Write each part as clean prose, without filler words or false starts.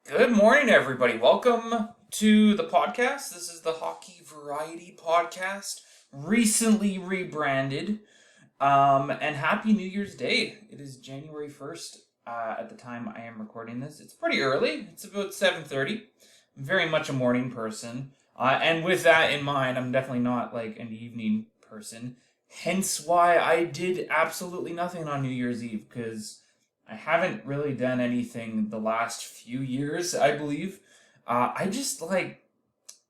Good morning, everybody. Welcome to the podcast. This is the Hockey Variety Podcast, recently rebranded. And happy New Year's Day. It is January 1st at the time I am recording this. It's pretty early. It's about 7:30. I'm very much a morning person. And with that in mind, I'm definitely not like an evening person. Hence why I did absolutely nothing on New Year's Eve, because I haven't really done anything the last few years, I believe. I just like,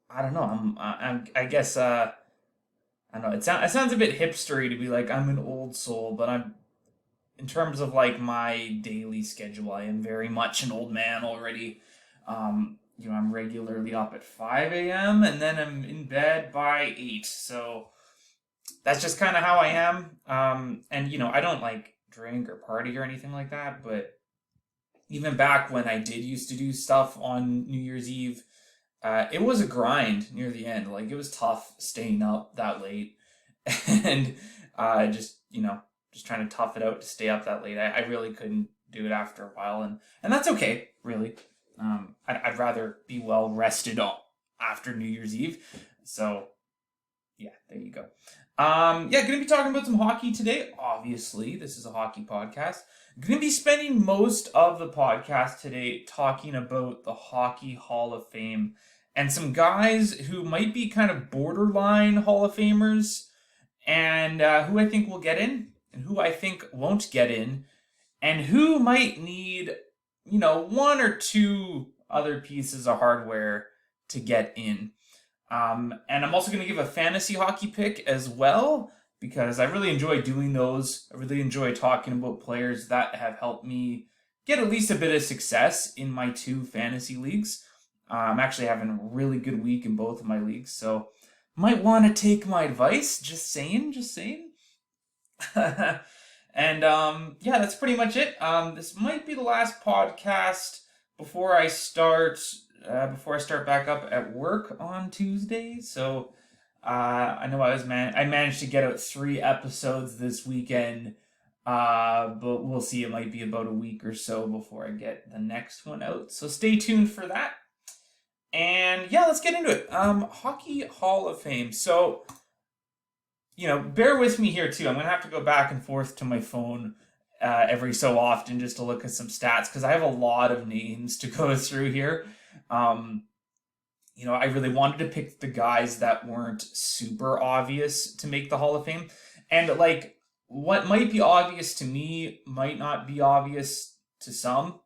I don't know. I guess, I don't know. It sounds a bit hipstery to be like, I'm an old soul, but in terms of like my daily schedule, I am very much an old man already. I'm regularly up at 5 a.m. and then I'm in bed by 8. So that's just kind of how I am. And I don't like drink or party or anything like that, but even back when I did used to do stuff on New Year's Eve, it was a grind near the end. Like it was tough staying up that late, and just trying to tough it out to stay up that late. I really couldn't do it after a while, and that's okay, really. I'd rather be well rested after New Year's Eve. So yeah, there you go. Going to be talking about some hockey today. Obviously, this is a hockey podcast. Going to be spending most of the podcast today talking about the Hockey Hall of Fame and some guys who might be kind of borderline Hall of Famers, and who I think will get in and who I think won't get in, and who might need, one or two other pieces of hardware to get in. And I'm also going to give a fantasy hockey pick as well, because I really enjoy doing those. I really enjoy talking about players that have helped me get at least a bit of success in my two fantasy leagues. I'm actually having a really good week in both of my leagues, so might want to take my advice. Just saying, just saying. And that's pretty much it. This might be the last podcast before I start back up at work on Tuesday. So I know I managed to get out 3 episodes this weekend, but we'll see. It might be about a week or so before I get the next one out. So stay tuned for that. And yeah, let's get into it. Hockey Hall of Fame. So bear with me here too. I'm gonna have to go back and forth to my phone every so often just to look at some stats, because I have a lot of names to go through here. I really wanted to pick the guys that weren't super obvious to make the Hall of Fame. And like what might be obvious to me might not be obvious to some,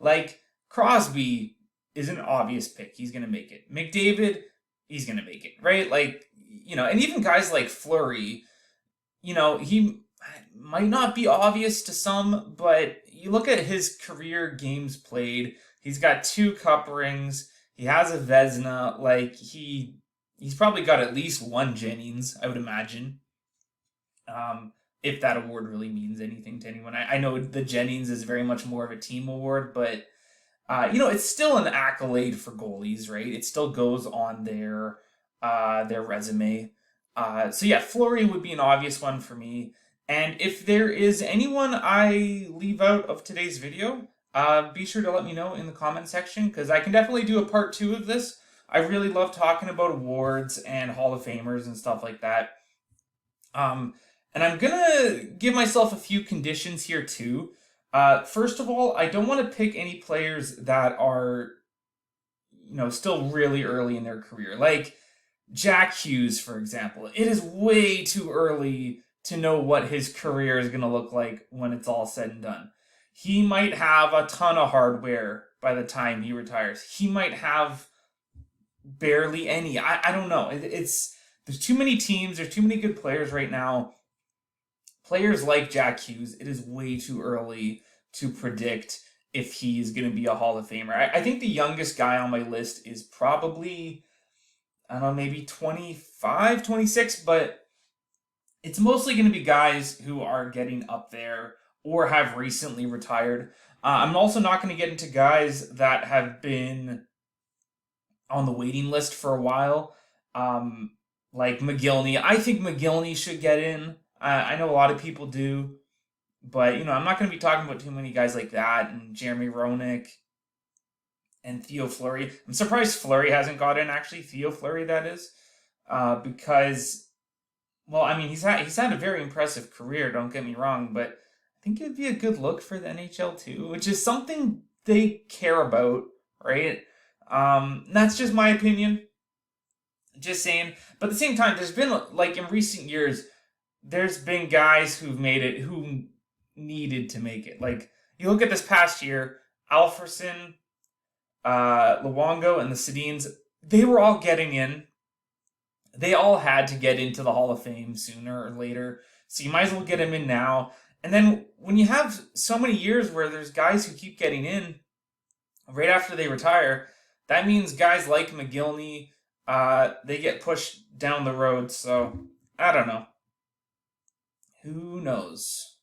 like Crosby is an obvious pick. He's going to make it. McDavid, he's going to make it, right? Like, and even guys like Fleury, he might not be obvious to some, but you look at his career games played, he's got 2 cup rings. He has a Vezina. Like he's probably got at least 1 Jennings, I would imagine. If that award really means anything to anyone. I know the Jennings is very much more of a team award, but it's still an accolade for goalies, right? It still goes on their resume. Fleury would be an obvious one for me. And if there is anyone I leave out of today's video, be sure to let me know in the comment section, because I can definitely do a part 2 of this. I really love talking about awards and Hall of Famers and stuff like that. And I'm gonna give myself a few conditions here too. First of all, I don't want to pick any players that are, still really early in their career. Like Jack Hughes, for example. It is way too early to know what his career is going to look like when it's all said and done. He might have a ton of hardware by the time he retires. He might have barely any. I don't know. There's too many teams. There's too many good players right now. Players like Jack Hughes, it is way too early to predict if he's going to be a Hall of Famer. I think the youngest guy on my list is probably, I don't know, maybe 25, 26, but it's mostly going to be guys who are getting up there or have recently retired. I'm also not going to get into guys that have been on the waiting list for a while, like McGillney. I think McGillney should get in. I know a lot of people do, but I'm not going to be talking about too many guys like that, and Jeremy Roenick. and Theo Fleury. I'm surprised Fleury hasn't got in, actually. Theo Fleury, that is. Because, well, I mean, he's had a very impressive career, don't get me wrong, but I think it would be a good look for the NHL too, which is something they care about, right? That's just my opinion. Just saying. But at the same time, there's been, like, in recent years, there's been guys who've made it who needed to make it. Like, you look at this past year, Alfredsson, Luongo, and the Sedins, they were all getting in. They all had to get into the Hall of Fame sooner or later. So you might as well get them in now. And then when you have so many years where there's guys who keep getting in right after they retire, that means guys like McGillney, they get pushed down the road. So I don't know. Who knows?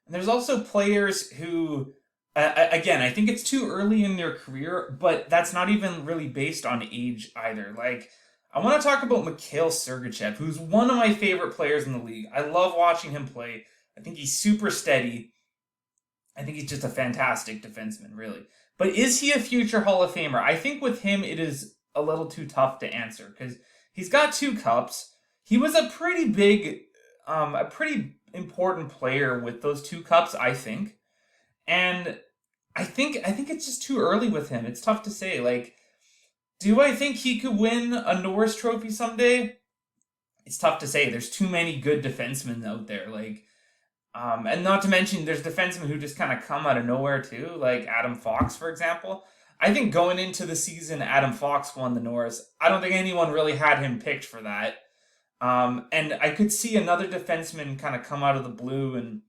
And there's also players who, again, I think it's too early in their career, but that's not even really based on age either. Like, I want to talk about Mikhail Sergachev, who's one of my favorite players in the league. I love watching him play. I think he's super steady. I think he's just a fantastic defenseman, really. But is he a future Hall of Famer? I think with him, it is a little too tough to answer because he's got 2 cups. He was a pretty important player with those 2 cups, I think. And I think it's just too early with him. It's tough to say. Like, do I think he could win a Norris Trophy someday? It's tough to say. There's too many good defensemen out there. Like, and not to mention, there's defensemen who just kind of come out of nowhere too, like Adam Fox, for example. I think going into the season, Adam Fox won the Norris. I don't think anyone really had him picked for that. And I could see another defenseman kind of come out of the blue, and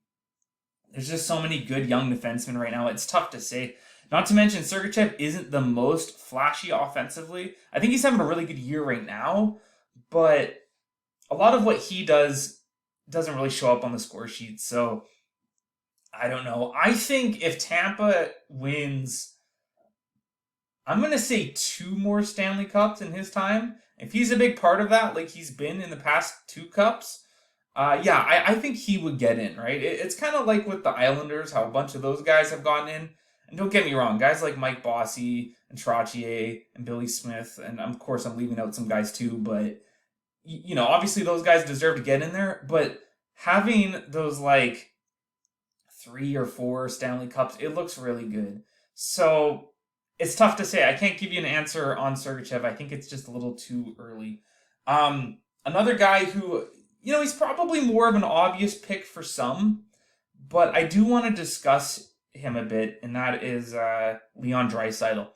there's just so many good young defensemen right now. It's tough to say. Not to mention, Sergachev isn't the most flashy offensively. I think he's having a really good year right now, but a lot of what he does doesn't really show up on the score sheet. So I don't know. I think if Tampa wins, I'm going to say 2 more Stanley Cups in his time. If he's a big part of that, like he's been in the past 2 cups, I think he would get in, right? It's kind of like with the Islanders, how a bunch of those guys have gotten in. And don't get me wrong, guys like Mike Bossy and Trottier and Billy Smith, and of course I'm leaving out some guys too, but obviously those guys deserve to get in there, but having those like 3 or 4 Stanley Cups, it looks really good. So it's tough to say. I can't give you an answer on Sergachev. I think it's just a little too early. Another guy who, he's probably more of an obvious pick for some, but I do want to discuss him a bit, and that is Leon Draisaitl.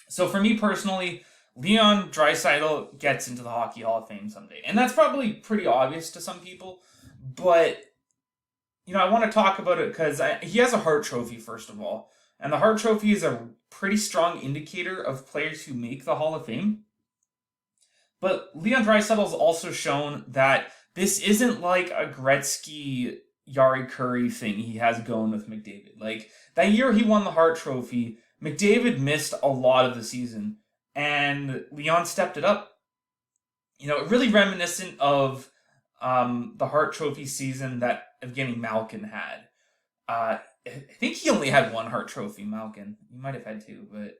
So for me personally, Leon Draisaitl gets into the Hockey Hall of Fame someday. And that's probably pretty obvious to some people, but I want to talk about it because he has a Hart Trophy, first of all. And the Hart Trophy is a pretty strong indicator of players who make the Hall of Fame. But Leon Draisaitl's also shown that this isn't like a Gretzky, Jari Kurri thing he has going with McDavid. Like, that year he won the Hart Trophy, McDavid missed a lot of the season, and Leon stepped it up. Really reminiscent of the Hart Trophy season that Evgeny Malkin had. I think he only had 1 Hart Trophy, Malkin. He might have had 2, but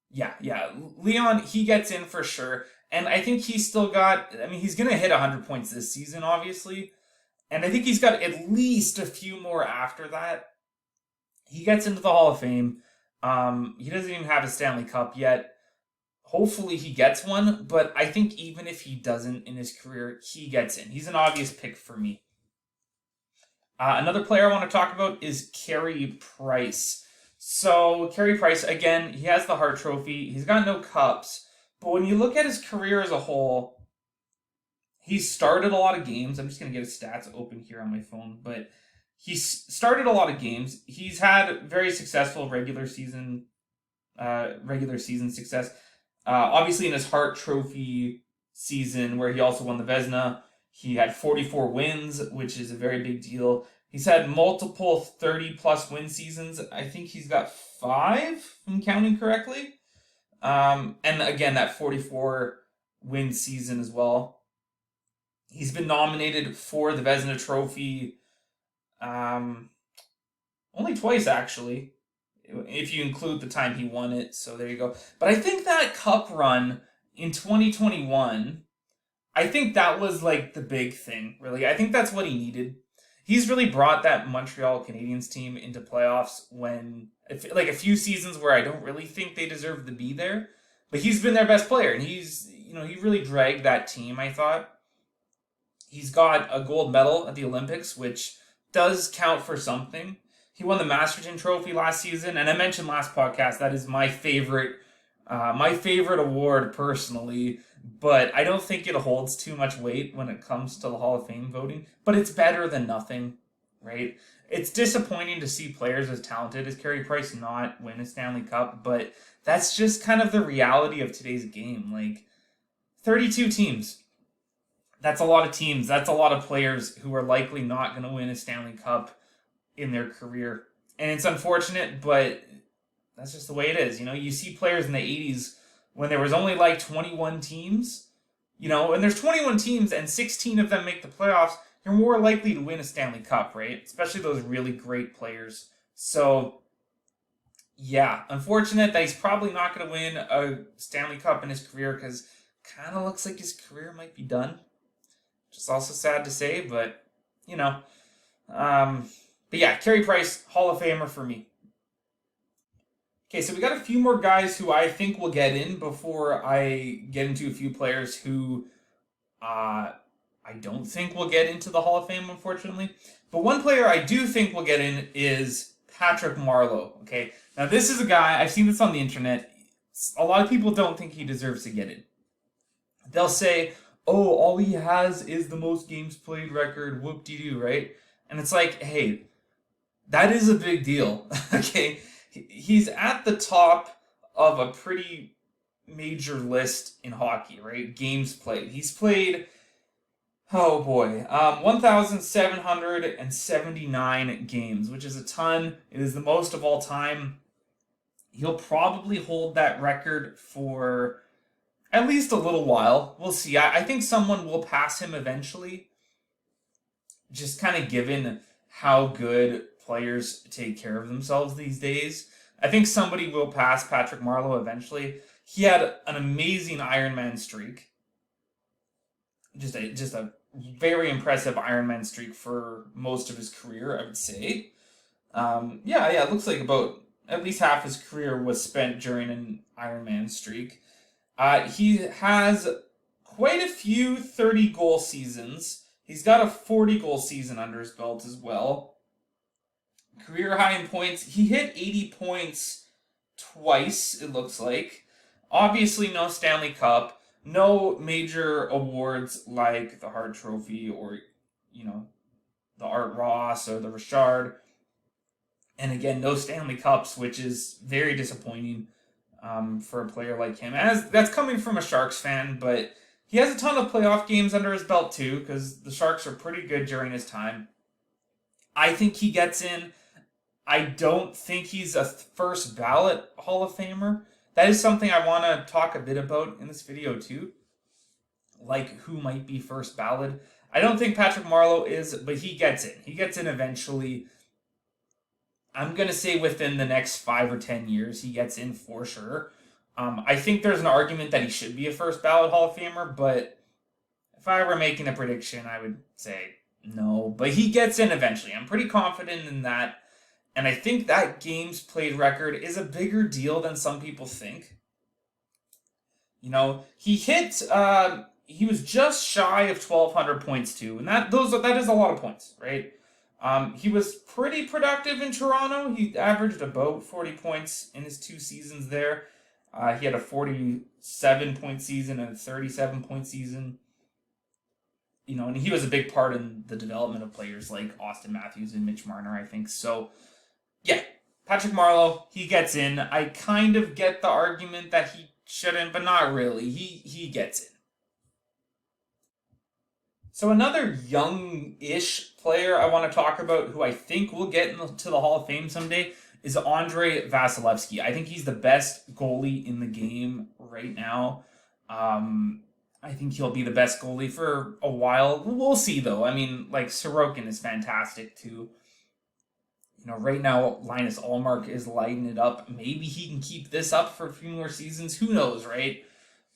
yeah. Leon, he gets in for sure. And I think he's still got, he's going to hit 100 points this season, obviously. And I think he's got at least a few more after that. He gets into the Hall of Fame. He doesn't even have a Stanley Cup yet. Hopefully he gets one, but I think even if he doesn't in his career, he gets in. He's an obvious pick for me. Another player I want to talk about is Carey Price. So Carey Price, again, he has the Hart Trophy. He's got no cups. But when you look at his career as a whole, he's started a lot of games. I'm just going to get his stats open here on my phone. But he's started a lot of games. He's had very successful regular season success. Obviously in his Hart Trophy season, where he also won the Vezina, he had 44 wins, which is a very big deal. He's had multiple 30-plus win seasons. I think he's got 5, if I'm counting correctly. And again, that 44 win season as well. He's been nominated for the Vezina Trophy Only twice, actually, if you include the time he won it. So there you go. But I think that cup run in 2021, I think that was like the big thing, really. I think that's what he needed. He's really brought that Montreal Canadiens team into playoffs when, like, a few seasons where I don't really think they deserve to be there. But he's been their best player, and he really dragged that team, I thought. He's got a gold medal at the Olympics, which does count for something. He won the Masterton Trophy last season, and I mentioned last podcast that is my favorite award personally. But I don't think it holds too much weight when it comes to the Hall of Fame voting. But it's better than nothing, right? It's disappointing to see players as talented as Carey Price not win a Stanley Cup, but that's just kind of the reality of today's game. Like, 32 teams. That's a lot of teams. That's a lot of players who are likely not going to win a Stanley Cup in their career. And it's unfortunate, but that's just the way it is. You see players in the 80s when there was only like 21 teams, and there's 21 teams and 16 of them make the playoffs, you're more likely to win a Stanley Cup, right? Especially those really great players. So, yeah, unfortunate that he's probably not going to win a Stanley Cup in his career because kind of looks like his career might be done. Just also sad to say, but, but yeah, Carey Price, Hall of Famer for me. Okay, so we got a few more guys who I think will get in before I get into a few players who I don't think will get into the Hall of Fame, unfortunately. But one player I do think will get in is Patrick Marleau. Okay, now this is a guy, I've seen this on the internet. A lot of people don't think he deserves to get in. They'll say, oh, all he has is the most games played record, whoop-de-doo, right? And it's like, hey, that is a big deal, okay? He's at the top of a pretty major list in hockey, right? Games played. He's played, oh boy, 1,779 games, which is a ton. It is the most of all time. He'll probably hold that record for at least a little while. We'll see. I think someone will pass him eventually, just kind of given how good players take care of themselves these days. I think somebody will pass Patrick Marleau eventually. He had an amazing Ironman streak. Just a very impressive Ironman streak for most of his career, I would say. Yeah, it looks like about at least half his career was spent during an Ironman streak. He has quite a few 30-goal seasons. He's got a 40-goal season under his belt as well. Career high in points. He hit 80 points twice, it looks like. Obviously, no Stanley Cup. No major awards like the Hart Trophy or, the Art Ross or the Richard. And again, no Stanley Cups, which is very disappointing for a player like him. As that's coming from a Sharks fan, but he has a ton of playoff games under his belt too, because the Sharks are pretty good during his time. I think he gets in. I don't think he's a first ballot Hall of Famer. That is something I want to talk a bit about in this video too. Like who might be first ballot. I don't think Patrick Marleau is, but he gets in. He gets in eventually. I'm going to say within the next 5 or 10 years, he gets in for sure. I think there's an argument that he should be a first ballot Hall of Famer, but if I were making a prediction, I would say no. But he gets in eventually. I'm pretty confident in that. And I think that games played record is a bigger deal than some people think. He hit, he was just shy of 1,200 points too. And that is a lot of points, right? He was pretty productive in Toronto. He averaged about 40 points in his 2 seasons there. He had a 47-point season and a 37-point season. And he was a big part in the development of players like Austin Matthews and Mitch Marner, I think. So, yeah, Patrick Marleau, he gets in. I kind of get the argument that he shouldn't, but not really. He gets in. So another young-ish player I want to talk about who I think will get into the Hall of Fame someday is Andrei Vasilevskiy. I think he's the best goalie in the game right now. I think he'll be the best goalie for a while. We'll see, though. I mean, like, Sorokin is fantastic, too. Right now, Linus Allmark is lighting it up. Maybe he can keep this up for a few more seasons. Who knows, right?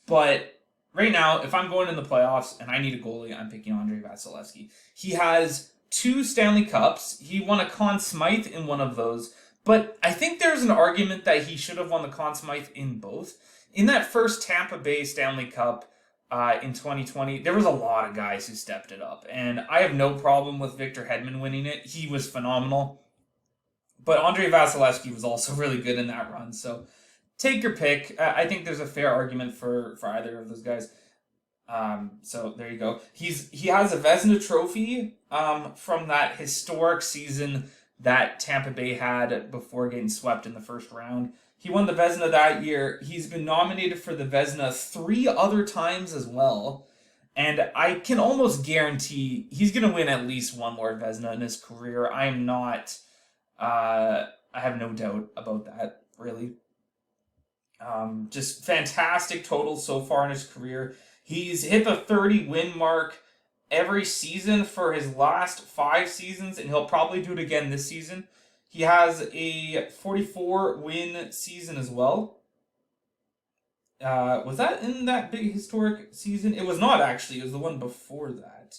But right now, if I'm going in the playoffs and I need a goalie, I'm picking Andrei Vasilevsky. He has 2 Stanley Cups. He won a Conn Smythe in one of those. But I think there's an argument that he should have won the Conn Smythe in both. In that first Tampa Bay Stanley Cup in 2020, there was a lot of guys who stepped it up. And I have no problem with Victor Hedman winning it. He was phenomenal. But Andrei Vasilevsky was also really good in that run. So take your pick. I think there's a fair argument for either of those guys. So there you go. He has a Vezina trophy from that historic season that Tampa Bay had before getting swept in the first round. He won the Vezina that year. He's been nominated for the Vezina 3 other times as well. And I can almost guarantee he's going to win at least one more Vezina in his career. I'm not... I have no doubt about that, really. Just fantastic totals so far in his career. He's hit the 30 win mark every season for his last 5 seasons, and he'll probably do it again this season. He has a 44 win season as well. Was that in that big historic season? It was not, actually. It was the one before that.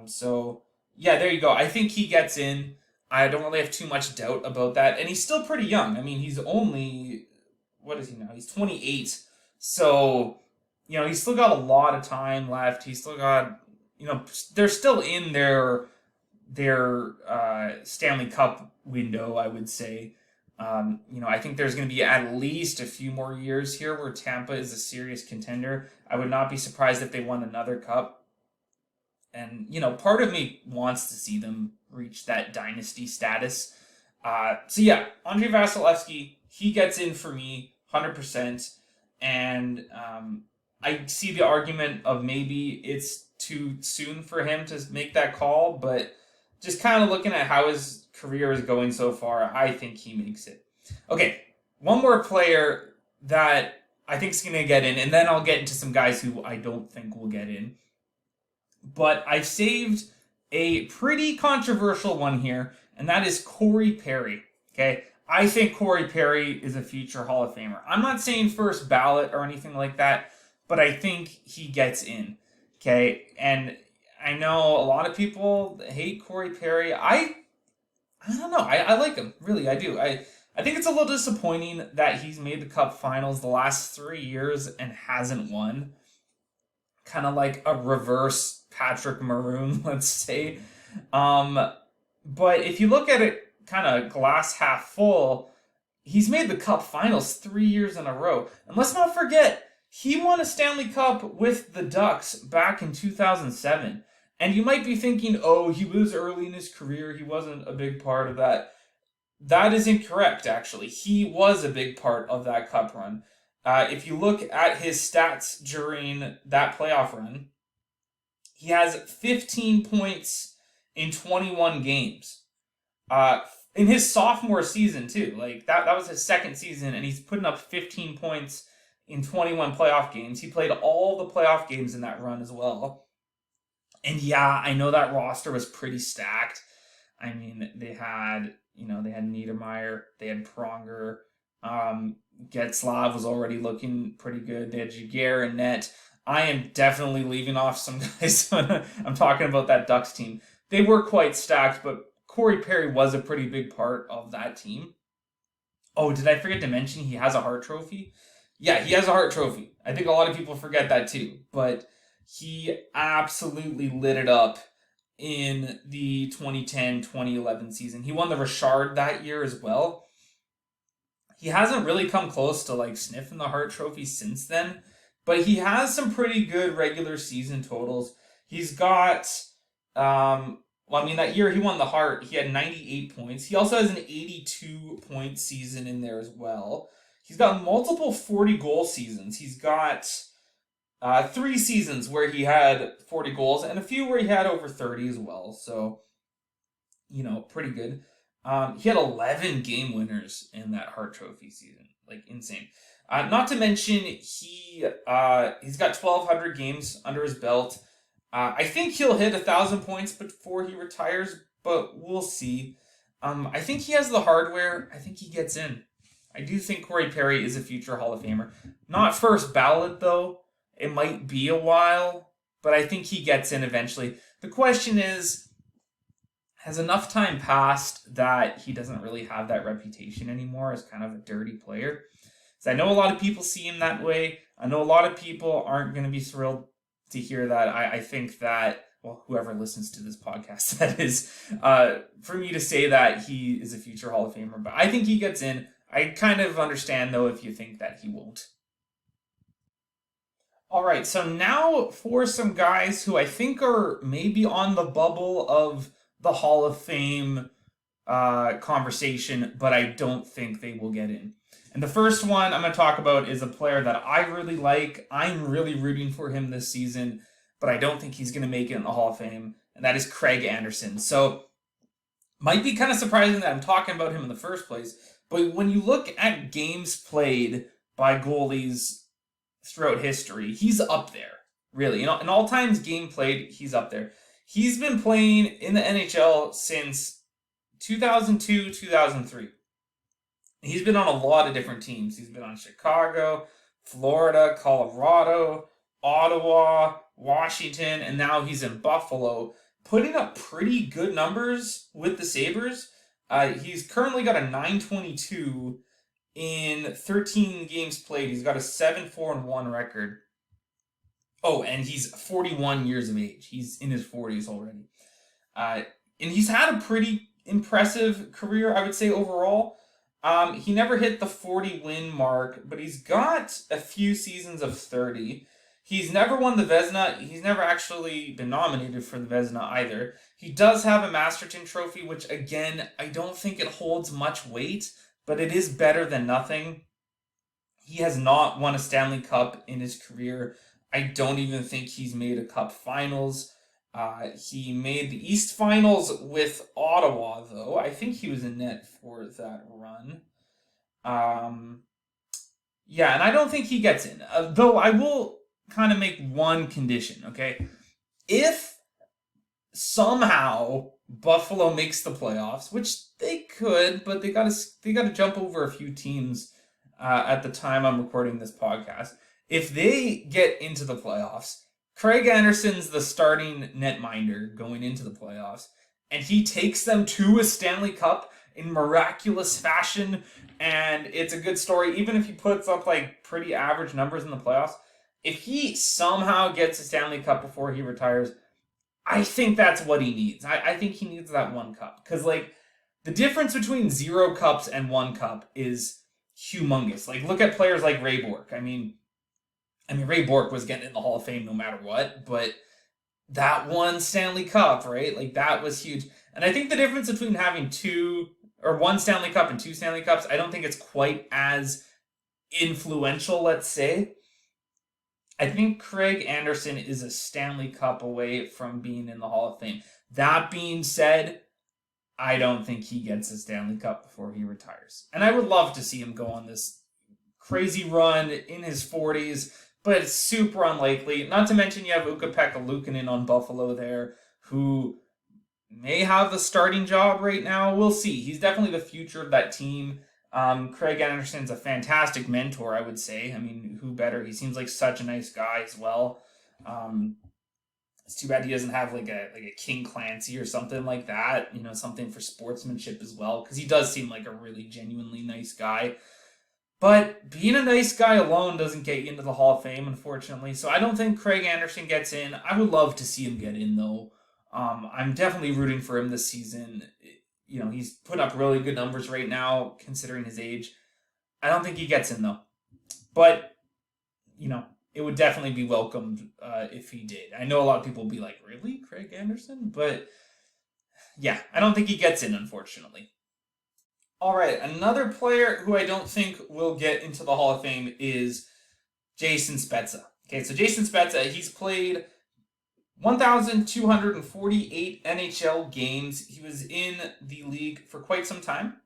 So, yeah, there you go. I think he gets in. I don't really have too much doubt about that. And he's still pretty young. I mean, he's only... What is he now? He's 28. So, he's still got a lot of time left. He's still got... they're still in their Stanley Cup window, I would say. I think there's going to be at least a few more years here where Tampa is a serious contender. I would not be surprised if they won another cup. And, part of me wants to see them reach that dynasty status. So, yeah, Andrei Vasilevsky, he gets in for me 100%. And I see the argument of maybe it's too soon for him to make that call. But just kind of looking at how his career is going so far, I think he makes it. Okay, one more player that I think is going to get in. And then I'll get into some guys who I don't think will get in. But I've saved a pretty controversial one here, and that is Corey Perry. Okay, I think Corey Perry is a future Hall of Famer. I'm not saying first ballot or anything like that, but I think he gets in. Okay, and I know a lot of people hate Corey Perry. I don't know. I like him. Really, I do. I think it's a little disappointing that he's made the Cup Finals the last 3 years and hasn't won. Kind of like a reverse Patrick Maroon, let's say. But if you look at it kind of glass half full, he's made the Cup Finals 3 years in a row. And let's not forget, he won a Stanley Cup with the Ducks back in 2007. And you might be thinking, oh, he was early in his career, he wasn't a big part of that. That is incorrect, actually. He was a big part of that Cup run. If you look at his stats during that playoff run, he has 15 points in 21 games. In his sophomore season, too. Like, that was his second season, and he's putting up 15 points in 21 playoff games. He played all the playoff games in that run as well. And yeah, I know that roster was pretty stacked. I mean, they had Niedermeyer, they had Pronger, Getzlav was already looking pretty good. They had Jaguar and Net. I am definitely leaving off some guys when I'm talking about that Ducks team. They were quite stacked, but Corey Perry was a pretty big part of that team. Oh, did I forget to mention he has a Hart Trophy? Yeah, he has a Hart Trophy. I think a lot of people forget that too. But he absolutely lit it up in the 2010-2011 season. He won the Richard that year as well. He hasn't really come close to sniffing the Hart Trophy since then, but he has some pretty good regular season totals. He's got, that year he won the Hart, he had 98 points. He also has an 82-point season in there as well. He's got multiple 40-goal seasons. He's got 3 seasons where he had 40 goals and a few where he had over 30 as well. So, pretty good. He had 11 game winners in that Hart Trophy season. Insane. Not to mention, he's got 1,200 games under his belt. I think he'll hit 1,000 points before he retires, but we'll see. I think he has the hardware. I think he gets in. I do think Corey Perry is a future Hall of Famer. Not first ballot, though. It might be a while, but I think he gets in eventually. The question is, has enough time passed that he doesn't really have that reputation anymore as kind of a dirty player? So I know a lot of people see him that way. I know a lot of people aren't going to be thrilled to hear that. I think that, well, whoever listens to this podcast, that is, for me to say that he is a future Hall of Famer. But I think he gets in. I kind of understand, though, if you think that he won't. All right, so now for some guys who I think are maybe on the bubble of the Hall of Fame conversation, but I don't think they will get in. And the first one I'm going to talk about is a player that I really like. I'm really rooting for him this season, but I don't think he's going to make it in the Hall of Fame, and that is Craig Anderson. So, might be kind of surprising that I'm talking about him in the first place, but when you look at games played by goalies throughout history, he's up there, really. In all times game played, he's up there. He's been playing in the NHL since 2002, 2003. He's been on a lot of different teams. He's been on Chicago, Florida, Colorado, Ottawa, Washington, and now he's in Buffalo, putting up pretty good numbers with the Sabres. He's currently got a .922 in 13 games played. He's got a 7-4-1 record. Oh, and he's 41 years of age. He's in his 40s already. And he's had a pretty impressive career, I would say, overall. He never hit the 40-win mark, but he's got a few seasons of 30. He's never won the Vezina. He's never actually been nominated for the Vezina either. He does have a Masterton trophy, which, again, I don't think it holds much weight, but it is better than nothing. He has not won a Stanley Cup in his career. I don't even think he's made a Cup Finals. He made the East Finals with Ottawa, though. I think he was in net for that run. Yeah, and I don't think he gets in. Though I will kind of make one condition, okay? If somehow Buffalo makes the playoffs, which they could, but they gotta jump over a few teams at the time I'm recording this podcast. If they get into the playoffs, Craig Anderson's the starting netminder going into the playoffs, and he takes them to a Stanley Cup in miraculous fashion, and it's a good story. Even if he puts up like pretty average numbers in the playoffs, if he somehow gets a Stanley Cup before he retires, I think that's what he needs. I think he needs that one cup, because like the difference between 0 cups and 1 cup is humongous. Like, look at players like Ray Bourque. I mean, Ray Bourque was getting in the Hall of Fame no matter what, but that one Stanley Cup, right? Like, that was huge. And I think the difference between having 1 Stanley Cup and 2 Stanley Cups, I don't think it's quite as influential, let's say. I think Craig Anderson is a Stanley Cup away from being in the Hall of Fame. That being said, I don't think he gets a Stanley Cup before he retires. And I would love to see him go on this crazy run in his 40s, but it's super unlikely. Not to mention you have Ukko-Pekka Luukkonen on Buffalo there, who may have the starting job right now. We'll see. He's definitely the future of that team. Craig Anderson's a fantastic mentor, I would say. I mean, who better? He seems like such a nice guy as well. It's too bad he doesn't have like a King Clancy or something like that. You know, something for sportsmanship as well, because he does seem like a really genuinely nice guy. But being a nice guy alone doesn't get you into the Hall of Fame, unfortunately. So I don't think Craig Anderson gets in. I would love to see him get in, though. I'm definitely rooting for him this season. You know, he's put up really good numbers right now, considering his age. I don't think he gets in, though. But, you know, it would definitely be welcomed if he did. I know a lot of people will be like, really? Craig Anderson? But, yeah, I don't think he gets in, unfortunately. All right, another player who I don't think will get into the Hall of Fame is Jason Spezza. Okay, so Jason Spezza, he's played 1,248 NHL games. He was in the league for quite some time.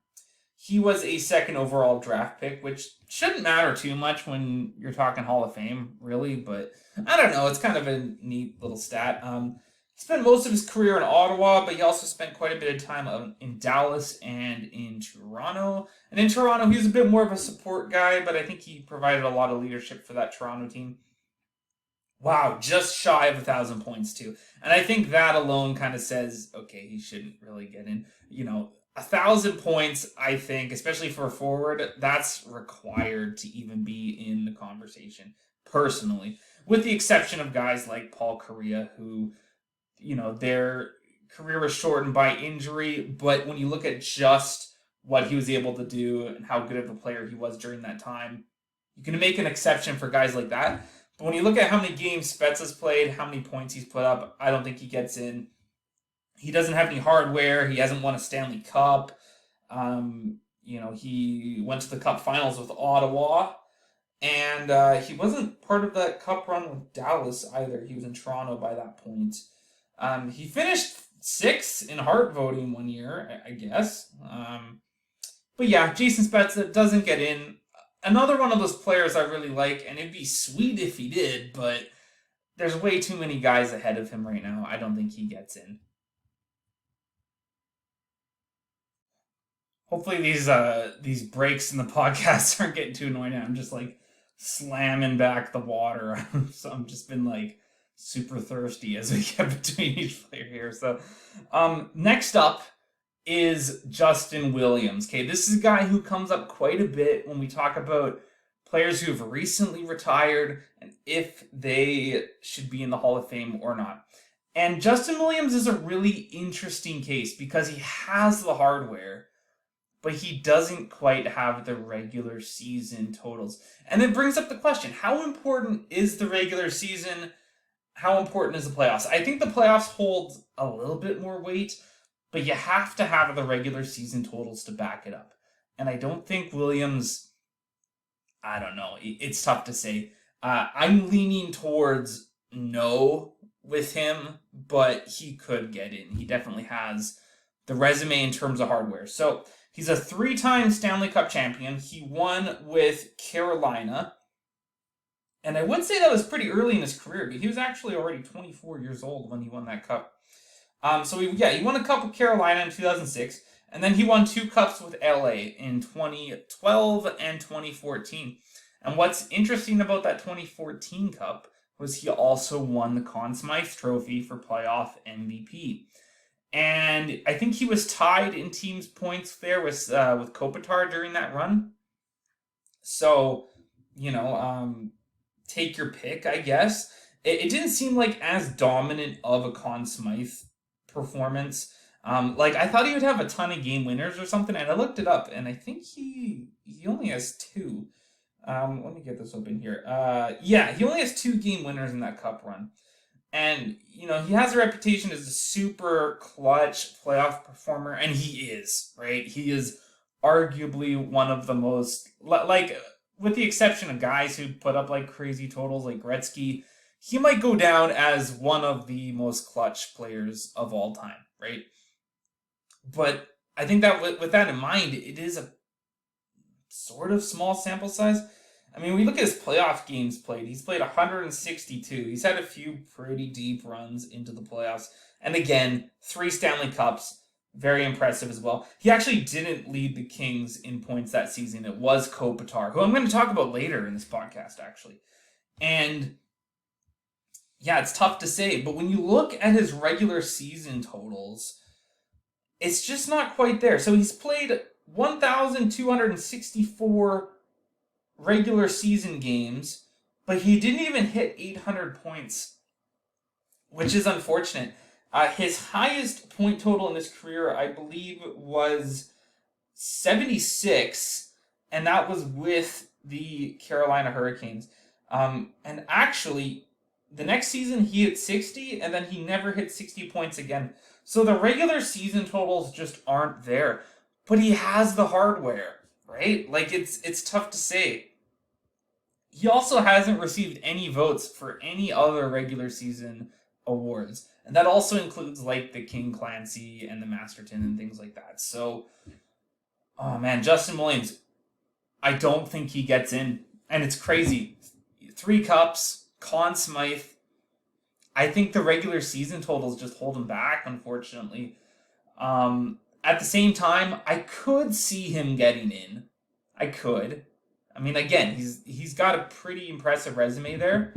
He was a 2nd overall draft pick, which shouldn't matter too much when you're talking Hall of Fame, really, but I don't know. It's kind of a neat little stat. spent most of his career in Ottawa, but he also spent quite a bit of time in Dallas and in Toronto. And in Toronto, he was a bit more of a support guy, but I think he provided a lot of leadership for that Toronto team. Wow, just shy of 1,000 points too. And I think that alone kind of says, okay, he shouldn't really get in. 1,000 points, I think, especially for a forward, that's required to even be in the conversation, personally. With the exception of guys like Paul Kariya, who, their career was shortened by injury, but when you look at just what he was able to do and how good of a player he was during that time, you can make an exception for guys like that. But when you look at how many games Spets has played, how many points he's put up, I don't think he gets in. He doesn't have any hardware. He hasn't won a Stanley Cup. He went to the Cup Finals with Ottawa, and he wasn't part of that Cup run with Dallas either. He was in Toronto by that point. He finished 6th in Hart voting one year, I guess. But yeah, Jason Spezza doesn't get in. Another one of those players I really like, and it'd be sweet if he did, but there's way too many guys ahead of him right now. I don't think he gets in. Hopefully these breaks in the podcast aren't getting too annoying. I'm just like slamming back the water. So I'm just been like super thirsty as we get between each player here. So next up is Justin Williams. Okay, this is a guy who comes up quite a bit when we talk about players who have recently retired and if they should be in the Hall of Fame or not. And Justin Williams is a really interesting case because he has the hardware, but he doesn't quite have the regular season totals. And it brings up the question, how important is the regular season? How important is the playoffs? I think the playoffs hold a little bit more weight, but you have to have the regular season totals to back it up. And I don't think Williams, I don't know, it's tough to say. I'm leaning towards no with him, but he could get in. He definitely has the resume in terms of hardware. So he's a 3-time Stanley Cup champion. He won with Carolina. And I would say that was pretty early in his career, but he was actually already 24 years old when he won that cup. He won a cup with Carolina in 2006, and then he won 2 cups with LA in 2012 and 2014. And what's interesting about that 2014 cup was he also won the Conn Smythe Trophy for playoff MVP. And I think he was tied in teams points there with Kopitar during that run. So, take your pick, I guess. It didn't seem like as dominant of a Conn Smythe performance. I thought he would have a ton of game winners or something, and I looked it up, and I think he only has 2. Let me get this open here. He only has 2 game winners in that cup run. And, he has a reputation as a super clutch playoff performer, and he is, right? He is arguably one of the most, with the exception of guys who put up, crazy totals like Gretzky, he might go down as one of the most clutch players of all time, right? But I think that with that in mind, it is a sort of small sample size. I mean, we look at his playoff games played. He's played 162. He's had a few pretty deep runs into the playoffs. And again, 3 Stanley Cups. Very impressive as well. He actually didn't lead the Kings in points that season. It was Kopitar, who I'm going to talk about later in this podcast, actually. And yeah, it's tough to say. But when you look at his regular season totals, it's just not quite there. So he's played 1,264 regular season games, but he didn't even hit 800 points, which is unfortunate. His highest point total in his career, I believe, was 76, and that was with the Carolina Hurricanes. And actually, the next season he hit 60, and then he never hit 60 points again. So the regular season totals just aren't there. But he has the hardware, right? It's tough to say. He also hasn't received any votes for any other regular season awards. And that also includes the King Clancy and the Masterton and things like that. So, oh man, Justin Williams, I don't think he gets in. And it's crazy. 3 cups, Conn Smythe. I think the regular season totals just hold him back, unfortunately. At the same time, I could see him getting in. I could. I mean, again, he's got a pretty impressive resume there.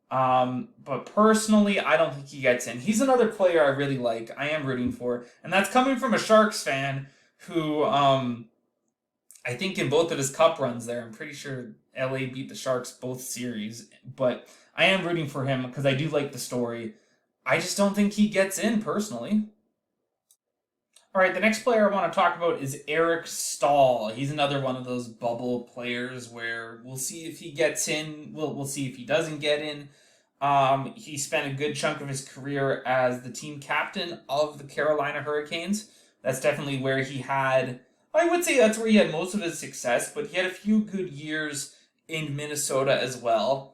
But personally, I don't think he gets in. He's another player I really like. I am rooting for, and that's coming from a Sharks fan who, I think in both of his cup runs there, I'm pretty sure LA beat the Sharks both series. But I am rooting for him because I do like the story. I just don't think he gets in personally. All right, the next player I want to talk about is Eric Staal. He's another one of those bubble players where we'll see if he gets in. We'll see if he doesn't get in. He spent a good chunk of his career as the team captain of the Carolina Hurricanes. That's definitely where he had. I would say that's where he had most of his success, but he had a few good years in Minnesota as well.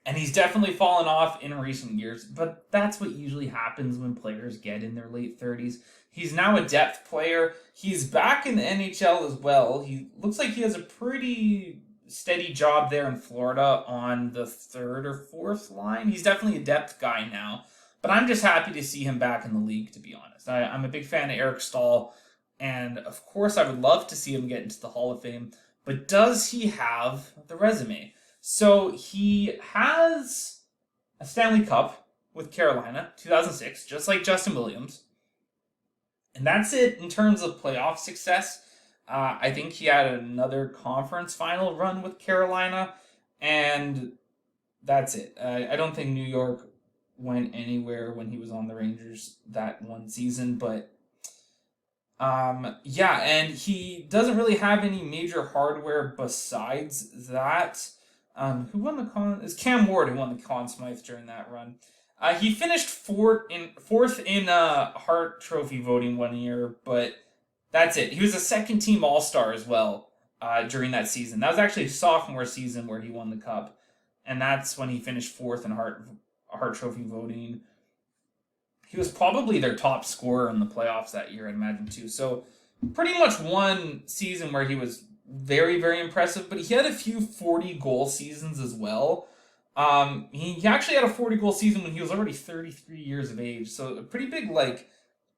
And he's definitely fallen off in recent years, but that's what usually happens when players get in their late 30s. He's now a depth player. He's back in the NHL as well. He looks like he has a pretty steady job there in Florida on the third or fourth line. He's definitely a depth guy now, but I'm just happy to see him back in the league, to be honest. I'm a big fan of Eric Staal, and of course I would love to see him get into the Hall of Fame, but does he have the resume? So he has a Stanley Cup with Carolina, 2006, just like Justin Williams. And that's it in terms of playoff success. I think he had another conference final run with Carolina, and that's it. I don't think New York went anywhere when he was on the Rangers that one season, but yeah, and he doesn't really have any major hardware besides that. Who won the Conn? It's Cam Ward who won the Conn Smythe during that run. He finished fourth in Hart Trophy voting one year, but that's it. He was a second team All Star as well during that season. That was actually a sophomore season where he won the Cup, and that's when he finished fourth in Hart Trophy voting. He was probably their top scorer in the playoffs that year, I'd imagine too. So pretty much one season where he was very, very impressive, but he had a few 40-goal seasons as well. He actually had a 40-goal season when he was already 33 years of age, so a pretty big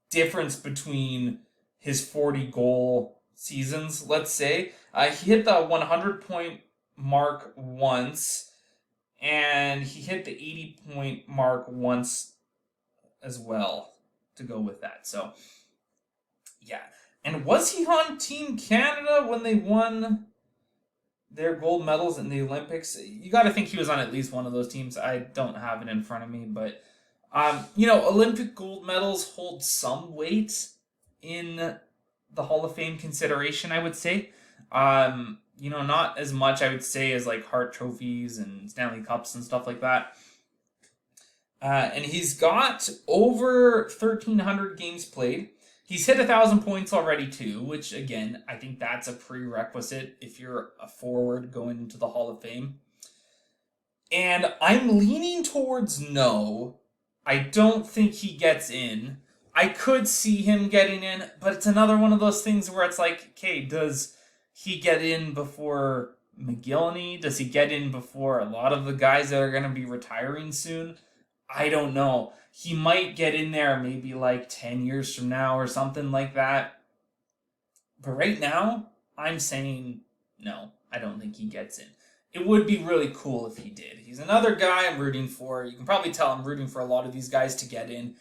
difference between his 40-goal seasons, let's say. He hit the 100-point mark once, and he hit the 80-point mark once as well to go with that. So, yeah. And was he on Team Canada when they won their gold medals in the Olympics? You got to think he was on at least one of those teams. I don't have it in front of me, but Olympic gold medals hold some weight in the Hall of Fame consideration, I would say. Not as much, I would say, as Hart trophies and Stanley Cups and stuff like that. And he's got over 1,300 games played. He's hit 1,000 points already too, which again, I think that's a prerequisite if you're a forward going into the Hall of Fame. And I'm leaning towards no. I don't think he gets in. I could see him getting in, but it's another one of those things where it's okay, does he get in before McGillney? Does he get in before a lot of the guys that are going to be retiring soon? I don't know. He might get in there maybe 10 years from now or something like that. But right now, I'm saying no. I don't think he gets in. It would be really cool if he did. He's another guy I'm rooting for. You can probably tell I'm rooting for a lot of these guys to get in.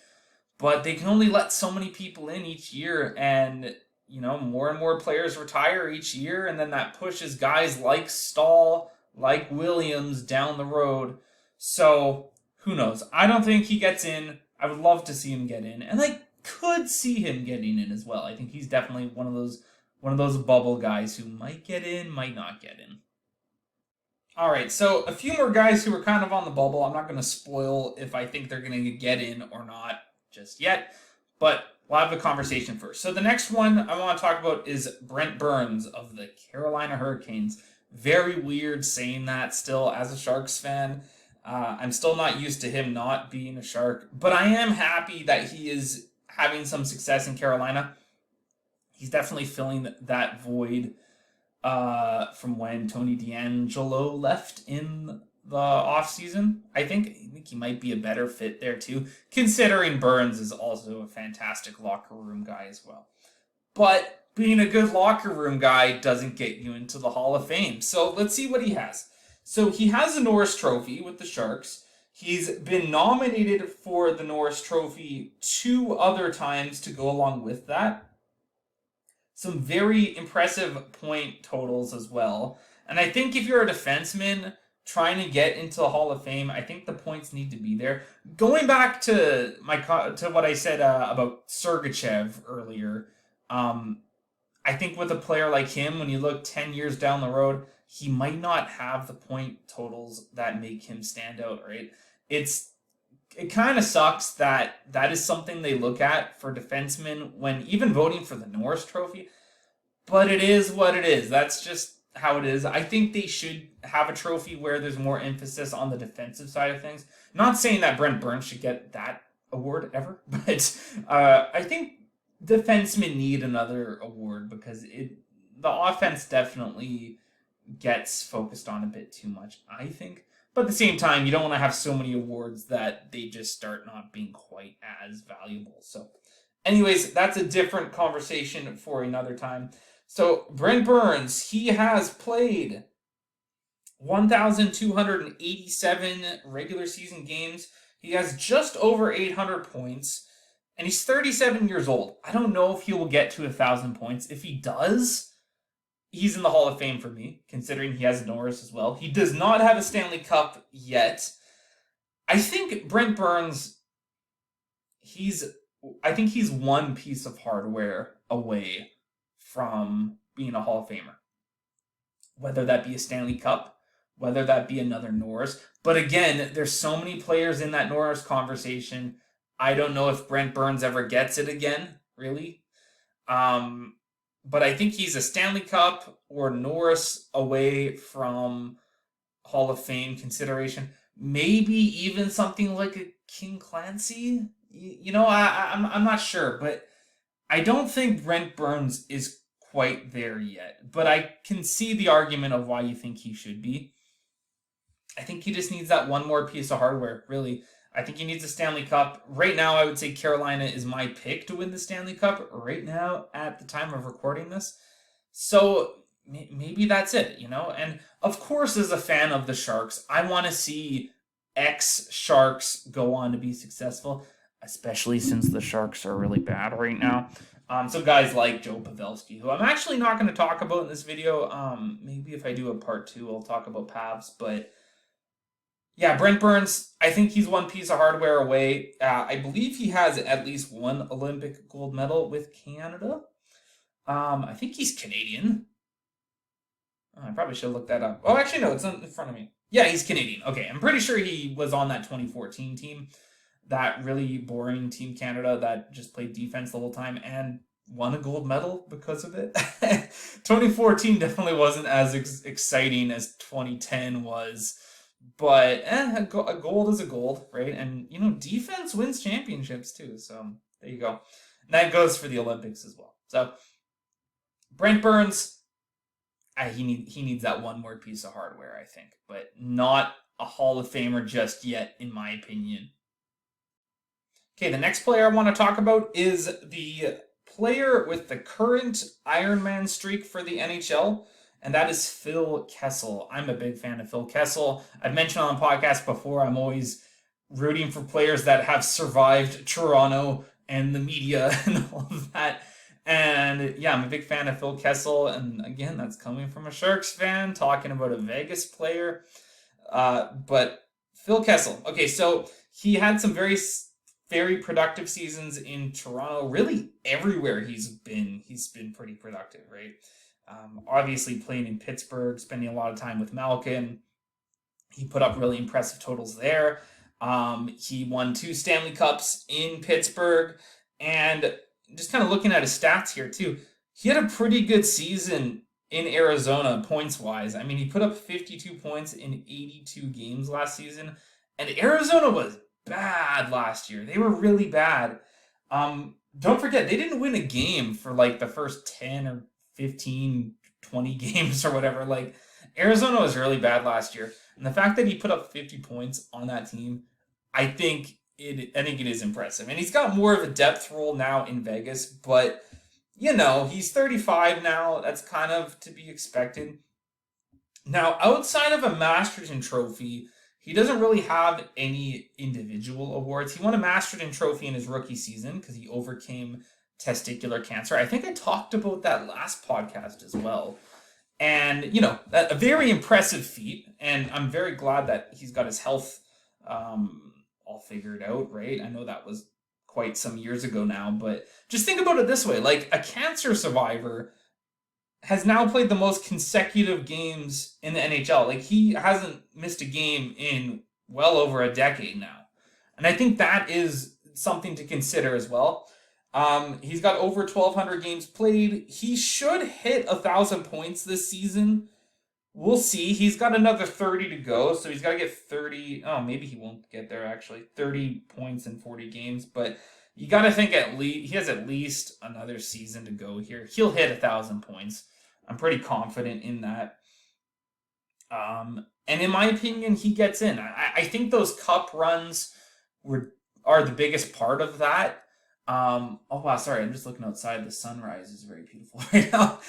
But they can only let so many people in each year. And, more and more players retire each year. And then that pushes guys like Staal, like Williams down the road. So who knows? I don't think he gets in. I would love to see him get in, and I could see him getting in as well. I think he's definitely one of those bubble guys who might get in, might not get in. All right, so a few more guys who are kind of on the bubble. I'm not going to spoil if I think they're going to get in or not just yet, but we'll have the conversation first. So the next one I want to talk about is Brent Burns of the Carolina Hurricanes. Very weird saying that still as a Sharks fan. I'm still not used to him not being a Shark, but I am happy that he is having some success in Carolina. He's definitely filling that void from when Tony DeAngelo left in the offseason. I think he might be a better fit there too, considering Burns is also a fantastic locker room guy as well. But being a good locker room guy doesn't get you into the Hall of Fame. So let's see what he has. So he has a Norris Trophy with the Sharks. He's been nominated for the Norris Trophy 2 other times to go along with that. Some very impressive point totals as well. And I think if you're a defenseman trying to get into the Hall of Fame, I think the points need to be there. Going back to what I said about Sergachev earlier, I think with a player like him, when you look 10 years down the road, he might not have the point totals that make him stand out, right? It kind of sucks that is something they look at for defensemen when even voting for the Norris Trophy, but it is what it is. That's just how it is. I think they should have a trophy where there's more emphasis on the defensive side of things. Not saying that Brent Burns should get that award ever, but I think defensemen need another award because the offense definitely gets focused on a bit too much, I think. But at the same time, you don't want to have so many awards that they just start not being quite as valuable. So anyways, that's a different conversation for another time. So Brent Burns, he has played 1,287 regular season games. He has just over 800 points, and he's 37 years old. I don't know if he will get to 1,000 points. If he does, he's in the Hall of Fame for me, considering he has a Norris as well. He does not have a Stanley Cup yet. I think Brent Burns, I think he's one piece of hardware away from being a Hall of Famer. Whether that be a Stanley Cup, whether that be another Norris. But again, there's so many players in that Norris conversation. I don't know if Brent Burns ever gets it again, really. But I think he's a Stanley Cup or Norris away from Hall of Fame consideration. Maybe even something like a King Clancy. I'm not sure, but I don't think Brent Burns is quite there yet. But I can see the argument of why you think he should be. I think he just needs that one more piece of hardware, really. I think he needs a Stanley Cup. Right now, I would say Carolina is my pick to win the Stanley Cup right now at the time of recording this. So maybe that's it, And of course, as a fan of the Sharks, I want to see ex-Sharks go on to be successful, especially since the Sharks are really bad right now. So guys like Joe Pavelski, who I'm actually not going to talk about in this video. Maybe if I do a part 2, I'll talk about Pavs, but yeah, Brent Burns, I think he's one piece of hardware away. I believe he has at least one Olympic gold medal with Canada. I think he's Canadian. I probably should have looked that up. Oh, actually, no, it's in front of me. Yeah, he's Canadian. Okay, I'm pretty sure he was on that 2014 team. That really boring Team Canada that just played defense the whole time and won a gold medal because of it. 2014 definitely wasn't as exciting as 2010 was. But a gold is a gold, right? And, defense wins championships too. So there you go. And that goes for the Olympics as well. So Brent Burns, he needs that one more piece of hardware, I think. But not a Hall of Famer just yet, in my opinion. Okay, the next player I want to talk about is the player with the current Ironman streak for the NHL. And that is Phil Kessel. I'm a big fan of Phil Kessel. I've mentioned on the podcast before, I'm always rooting for players that have survived Toronto and the media and all of that. And yeah, I'm a big fan of Phil Kessel. And again, that's coming from a Sharks fan talking about a Vegas player. But Phil Kessel. Okay, so he had some very, very productive seasons in Toronto. Really everywhere he's been pretty productive, right? Obviously playing in Pittsburgh, spending a lot of time with Malkin. He put up really impressive totals there. He won 2 Stanley Cups in Pittsburgh. And just kind of looking at his stats here too, he had a pretty good season in Arizona points-wise. I mean, he put up 52 points in 82 games last season. And Arizona was bad last year. They were really bad. Don't forget, they didn't win a game for like the first 10 or 15, 20 games or whatever. Like, Arizona was really bad last year, and the fact that he put up 50 points on that team, I think it is impressive. And he's got more of a depth role now in Vegas, but he's 35 now. That's kind of to be expected. Now, outside of a Masterton trophy, he doesn't really have any individual awards. He won a Masterton trophy in his rookie season because he overcame testicular cancer. I think I talked about that last podcast as well. And, a very impressive feat. And I'm very glad that he's got his health all figured out, right? I know that was quite some years ago now, but just think about it this way. Like, a cancer survivor has now played the most consecutive games in the NHL. Like, he hasn't missed a game in well over a decade now. And I think that is something to consider as well. He's got over 1,200 games played. He should hit 1,000 points this season. We'll see. He's got another 30 to go, so he's got to get 30. Oh, maybe he won't get there, actually. 30 points in 40 games, but you got to think he has at least another season to go here. He'll hit 1,000 points. I'm pretty confident in that. And in my opinion, he gets in. I think those cup runs are the biggest part of that. Oh wow, sorry, I'm just looking outside. The sunrise is very beautiful right now.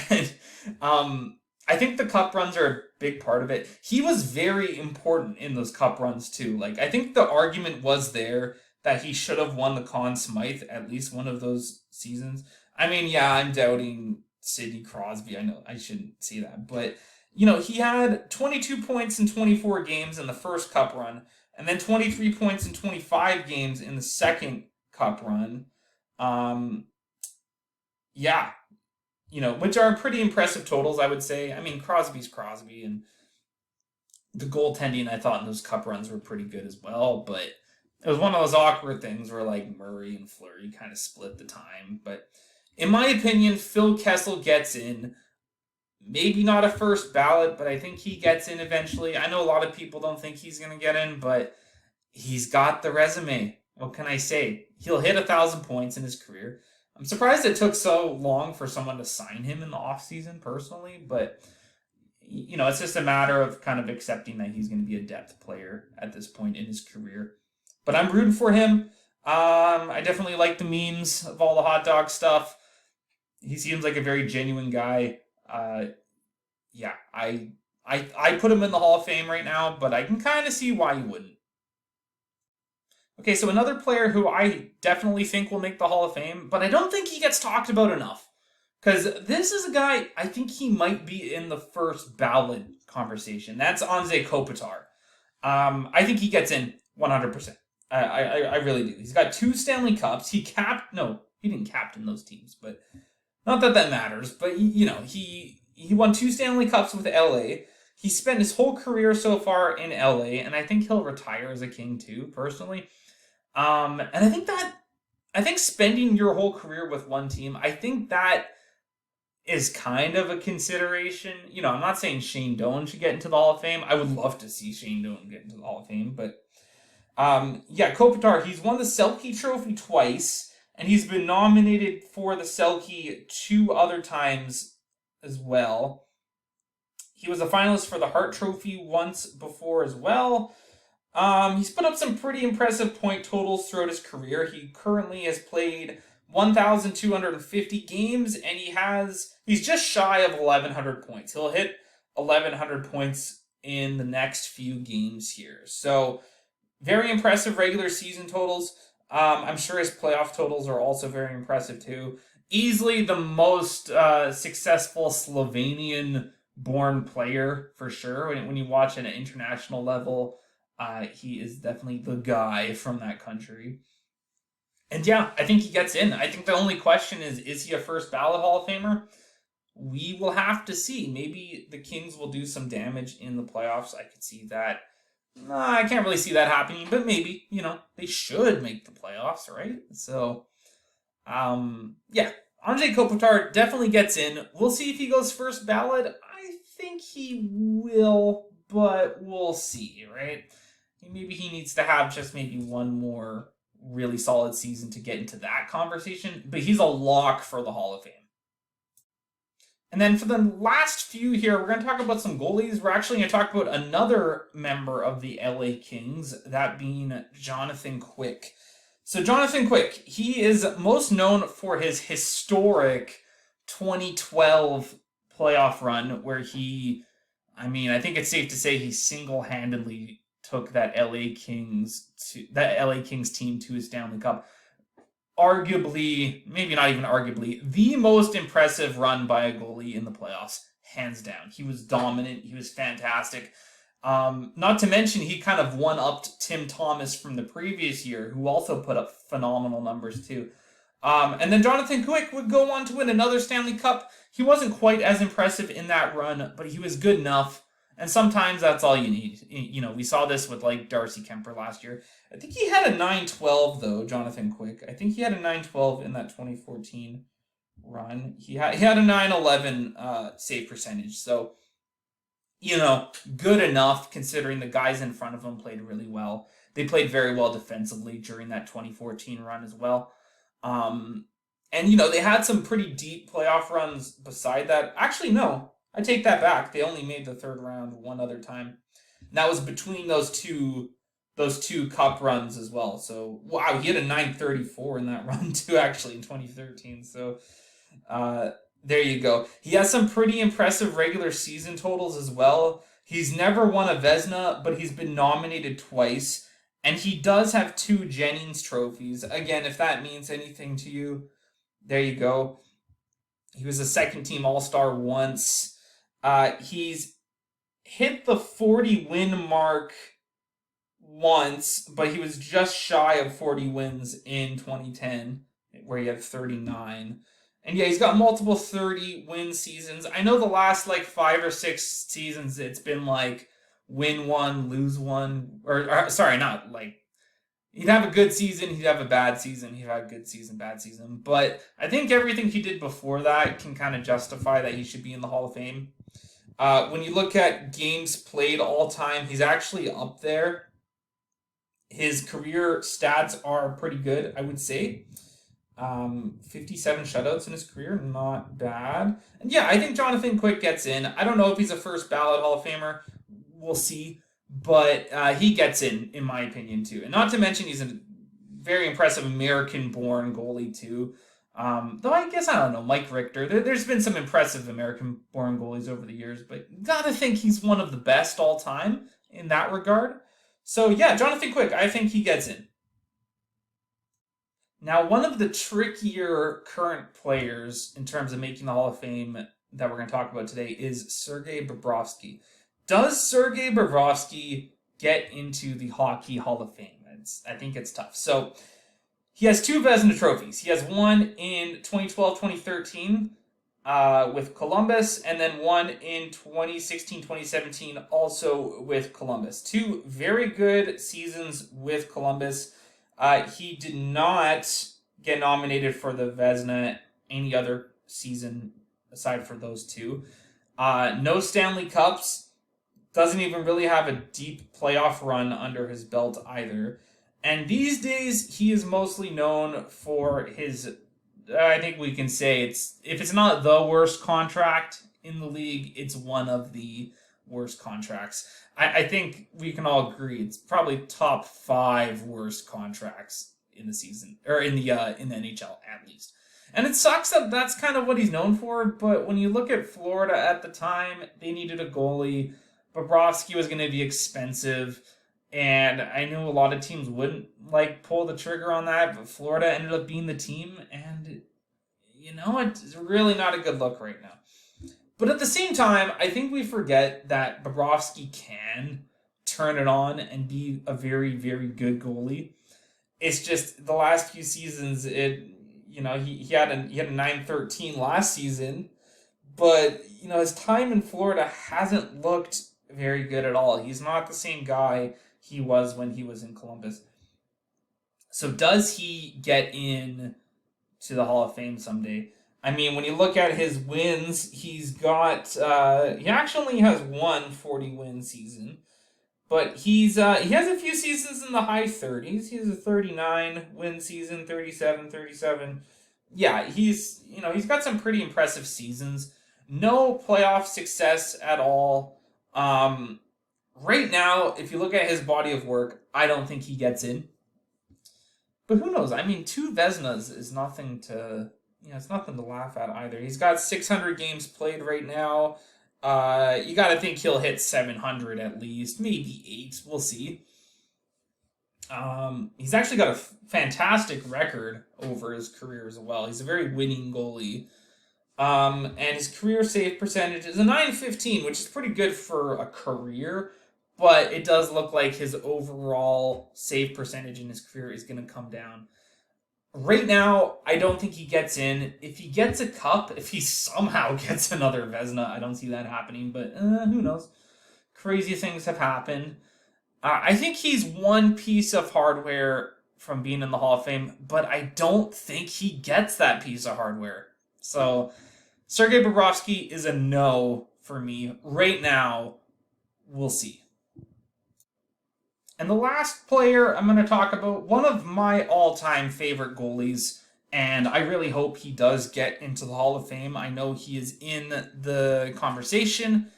And I think the cup runs are a big part of it. He was very important in those cup runs too. Like, I think the argument was there that he should have won the Conn Smythe at least one of those seasons. I mean, yeah, I'm doubting Sidney Crosby. I know I shouldn't say that, but he had 22 points in 24 games in the first cup run, and then 23 points in 25 games in the second cup run. Yeah, which are pretty impressive totals, I would say. I mean, Crosby's Crosby, and the goaltending I thought in those cup runs were pretty good as well, but it was one of those awkward things where, like, Murray and Fleury kind of split the time. But in my opinion, Phil Kessel gets in. Maybe not a first ballot, but I think he gets in eventually. I know a lot of people don't think he's going to get in, but he's got the resume. What can I say? He'll hit 1,000 points in his career. I'm surprised it took so long for someone to sign him in the offseason personally, but it's just a matter of kind of accepting that he's going to be a depth player at this point in his career. But I'm rooting for him. I definitely like the memes of all the hot dog stuff. He seems like a very genuine guy. Yeah, I put him in the Hall of Fame right now, but I can kind of see why you wouldn't. Okay, so another player who I definitely think will make the Hall of Fame, but I don't think he gets talked about enough. Because this is a guy, I think he might be in the first ballot conversation. That's Anze Kopitar. I think he gets in 100%. I really do. He's got 2 Stanley Cups. He didn't captain those teams, but not that that matters. But, he won 2 Stanley Cups with LA. He spent his whole career so far in LA, and I think he'll retire as a King too, personally. And I think spending your whole career with one team, I think that is kind of a consideration. I'm not saying Shane Doan should get into the Hall of Fame. I would love to see Shane Doan get into the Hall of Fame, but Kopitar, he's won the Selke Trophy twice, and he's been nominated for the Selke 2 other times as well. He was a finalist for the Hart Trophy once before as well. He's put up some pretty impressive point totals throughout his career. He currently has played 1,250 games, and he's just shy of 1,100 points. He'll hit 1,100 points in the next few games here. So, very impressive regular season totals. I'm sure his playoff totals are also very impressive too. Easily the most successful Slovenian-born player for sure. When you watch at an international level, he is definitely the guy from that country. And yeah, I think he gets in. I think the only question is he a first ballot Hall of Famer? We will have to see. Maybe the Kings will do some damage in the playoffs. I could see that. I can't really see that happening, but maybe, they should make the playoffs, right? So, yeah, Anze Kopitar definitely gets in. We'll see if he goes first ballot. I think he will, but we'll see, right? Maybe he needs to have just maybe one more really solid season to get into that conversation, but he's a lock for the Hall of Fame. And then for the last few here, we're going to talk about some goalies. We're actually going to talk about another member of the LA Kings, that being Jonathan Quick. So Jonathan Quick, he is most known for his historic 2012 playoff run where I think it's safe to say he single-handedly took that LA Kings team to a Stanley Cup. Arguably, maybe not even arguably, the most impressive run by a goalie in the playoffs, hands down. He was dominant. He was fantastic. Not to mention, he kind of one-upped Tim Thomas from the previous year, who also put up phenomenal numbers too. And then Jonathan Quick would go on to win another Stanley Cup. He wasn't quite as impressive in that run, but he was good enough. And sometimes that's all you need. We saw this with like Darcy Kemper last year. I think he had a 912 though, Jonathan Quick. I think he had a 912 in that 2014 run. He had a 911 save percentage. So, good enough considering the guys in front of him played really well. They played very well defensively during that 2014 run as well. And they had some pretty deep playoff runs beside that. Actually, no. I take that back. They only made the third round one other time. And that was between those two cup runs as well. So, wow, he had a 934 in that run too, actually, in 2013. So, there you go. He has some pretty impressive regular season totals as well. He's never won a Vezina, but he's been nominated twice. And he does have 2 Jennings trophies. Again, if that means anything to you, there you go. He was a second-team All-Star once. He's hit the 40-win mark once, but he was just shy of 40 wins in 2010, where he had 39. And yeah, he's got multiple 30-win seasons. I know the last 5 or 6 seasons, it's been win one, lose one, or sorry, not he'd have a good season, he'd have a bad season, he'd have a good season, bad season. But I think everything he did before that can kind of justify that he should be in the Hall of Fame. When you look at games played all time, he's actually up there. His career stats are pretty good, I would say. 57 shutouts in his career, not bad. And yeah, I think Jonathan Quick gets in. I don't know if he's a first ballot Hall of Famer. We'll see. But he gets in my opinion, too. And not to mention, he's a very impressive American-born goalie, too. Though I guess, I don't know, Mike Richter. There's been some impressive American-born goalies over the years, but gotta think he's one of the best all time in that regard. So yeah, Jonathan Quick, I think he gets in. Now, one of the trickier current players in terms of making the Hall of Fame that we're going to talk about today is Sergei Bobrovsky. Does Sergei Bobrovsky get into the Hockey Hall of Fame? I think it's tough. So, he has 2 Vezina trophies. He has one in 2012-2013 with Columbus, and then one in 2016-2017 also with Columbus. 2 very good seasons with Columbus. He did not get nominated for the Vezina any other season aside for those 2. No Stanley Cups. Doesn't even really have a deep playoff run under his belt either. And these days, he is mostly known for his, I think we can say, if it's not the worst contract in the league, it's one of the worst contracts. I think we can all agree it's probably top 5 worst contracts in the season, or in the NHL at least. And it sucks that that's kind of what he's known for, but when you look at Florida at the time, they needed a goalie. Bobrovsky was going to be expensive, and I knew a lot of teams wouldn't pull the trigger on that, but Florida ended up being the team, and it's really not a good look right now. But at the same time, I think we forget that Bobrovsky can turn it on and be a very, very good goalie. It's just the last few seasons, he had a 913 last season, but his time in Florida hasn't looked very good at all. He's not the same guy he was when he was in Columbus. So does he get in to the Hall of Fame someday? I mean, when you look at his wins, he's got he actually has one 40-win season, but he has a few seasons in the high 30s. He has a 39-win season, 37. Yeah, he's got some pretty impressive seasons. No playoff success at all. Right now, if you look at his body of work, I don't think he gets in. But who knows? I mean, 2 Vezinas is nothing to, it's nothing to laugh at either. He's got 600 games played right now. You got to think he'll hit 700 at least, maybe 8. We'll see. He's actually got a fantastic record over his career as well. He's a very winning goalie. And his career save percentage is a 915, which is pretty good for a career. But it does look like his overall save percentage in his career is going to come down. Right now, I don't think he gets in. If he gets a cup, if he somehow gets another Vezina, I don't see that happening. But who knows? Crazy things have happened. I think he's one piece of hardware from being in the Hall of Fame, but I don't think he gets that piece of hardware. So, Sergei Bobrovsky is a no for me. Right now, we'll see. And the last player I'm going to talk about, one of my all-time favorite goalies, and I really hope he does get into the Hall of Fame. I know he is in the conversation,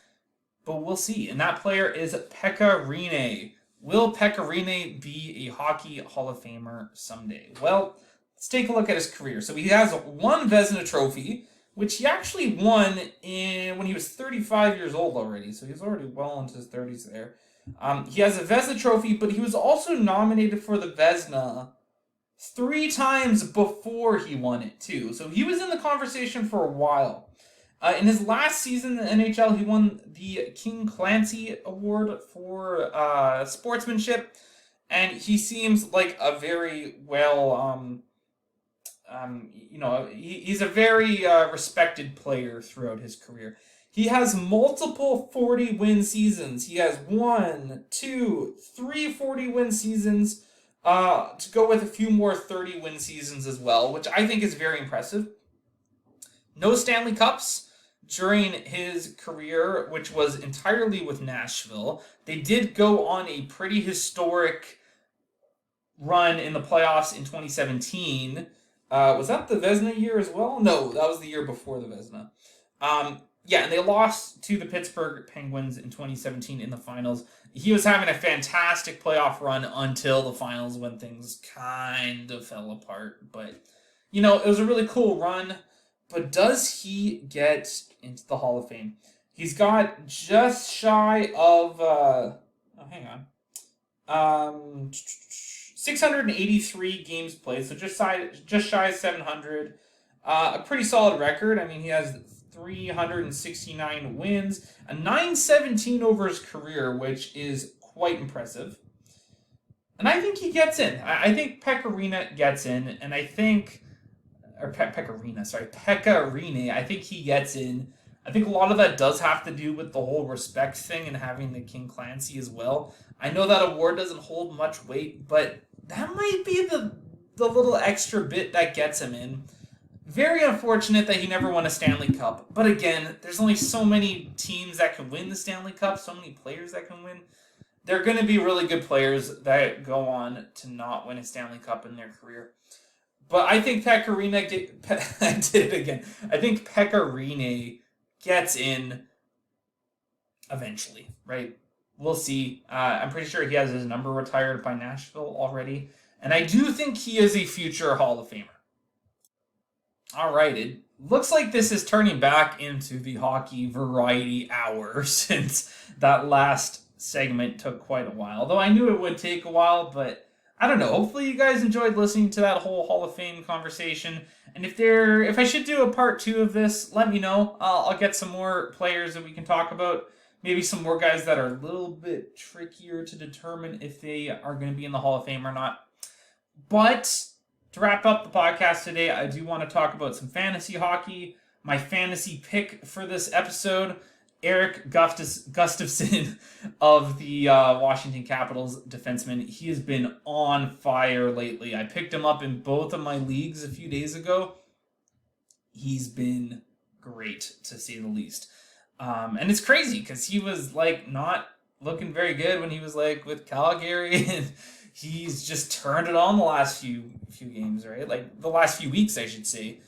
but we'll see. And that player is Pekka Rinne. Will Pekka Rinne be a Hockey Hall of Famer someday? Well, let's take a look at his career. So he has 1 Vezina trophy, which he actually won when he was 35 years old already. So he's already well into his 30s there. He has a Vezina trophy, but he was also nominated for the Vezina 3 times before he won it, too. So he was in the conversation for a while. In his last season in the NHL, he won the King Clancy Award for sportsmanship, and he seems like a very he's a very respected player throughout his career. He has multiple 40-win seasons. He has 1, 2, 3 40-win seasons, to go with a few more 30-win seasons as well, which I think is very impressive. No Stanley Cups during his career, which was entirely with Nashville. They did go on a pretty historic run in the playoffs in 2017. Was that the Vezina year as well? No, that was the year before the Vezina. And they lost to the Pittsburgh Penguins in 2017 in the finals. He was having a fantastic playoff run until the finals when things kind of fell apart. But, it was a really cool run. But does he get into the Hall of Fame? He's got just shy of, 683 games played, so just shy of 700. A pretty solid record. I mean, he has 369 wins, a 917 over his career, which is quite impressive. And I think he gets in. I think Pekka Rinne gets in, and I think... Pekka Rinne, I think he gets in. I think a lot of that does have to do with the whole respect thing and having the King Clancy as well. I know that award doesn't hold much weight, but that might be the little extra bit that gets him in. Very unfortunate that he never won a Stanley Cup. But again, there's only so many teams that can win the Stanley Cup, so many players that can win. There are going to be really good players that go on to not win a Stanley Cup in their career. But I think Pekka Rinne I did it again. I think Pekka Rinne gets in eventually, right? We'll see. I'm pretty sure he has his number retired by Nashville already. And I do think he is a future Hall of Famer. All right, it looks like this is turning back into the Hockey Variety Hour since that last segment took quite a while. Though I knew it would take a while, but I don't know. Hopefully you guys enjoyed listening to that whole Hall of Fame conversation. And if I should do a part 2 of this, let me know. I'll get some more players that we can talk about. Maybe some more guys that are a little bit trickier to determine if they are going to be in the Hall of Fame or not. But to wrap up the podcast today, I do want to talk about some fantasy hockey. My fantasy pick for this episode, Erik Gustafsson of the Washington Capitals defenseman. He has been on fire lately. I picked him up in both of my leagues a few days ago. He's been great, to say the least. And it's crazy because he was not looking very good when he was with Calgary, and he's just turned it on the last few games, right? The last few weeks, I should say.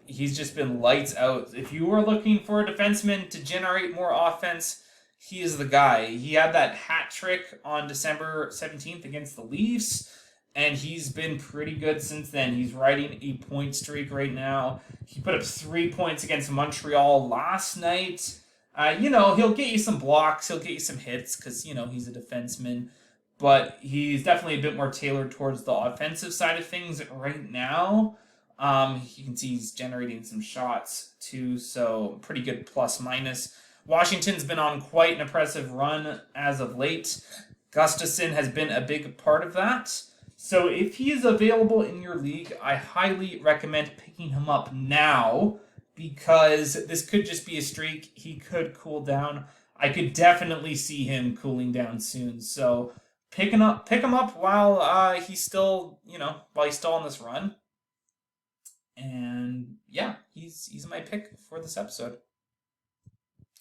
He's just been lights out. If you were looking for a defenseman to generate more offense, he is the guy. He had that hat trick on December 17th against the Leafs, and he's been pretty good since then. He's riding a point streak right now. He put up 3 points against Montreal last night. He'll get you some blocks, he'll get you some hits, because, he's a defenseman. But he's definitely a bit more tailored towards the offensive side of things right now. You can see he's generating some shots too, so pretty good plus minus. Washington's been on quite an impressive run as of late. Gustafsson has been a big part of that. So if he is available in your league, I highly recommend picking him up now, because this could just be a streak. He could cool down. I could definitely see him cooling down soon. So pick him up while he's still, while he's still on this run. And yeah, he's my pick for this episode.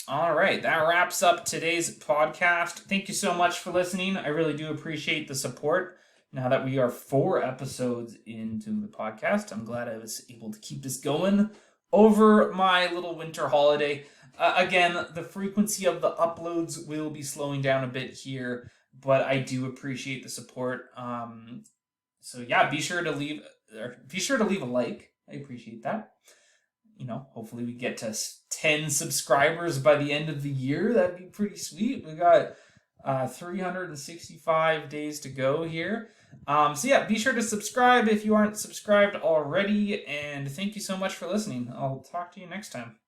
All right, that wraps up today's podcast. Thank you so much for listening. I really do appreciate the support. Now that we are 4 episodes into the podcast, I'm glad I was able to keep this going over my little winter holiday. Again, the frequency of the uploads will be slowing down a bit here, but I do appreciate the support. So yeah, be sure to leave a like. I appreciate that. Hopefully we get to 10 subscribers by the end of the year. That'd be pretty sweet. We got 365 days to go here. So yeah, be sure to subscribe if you aren't subscribed already. And thank you so much for listening. I'll talk to you next time.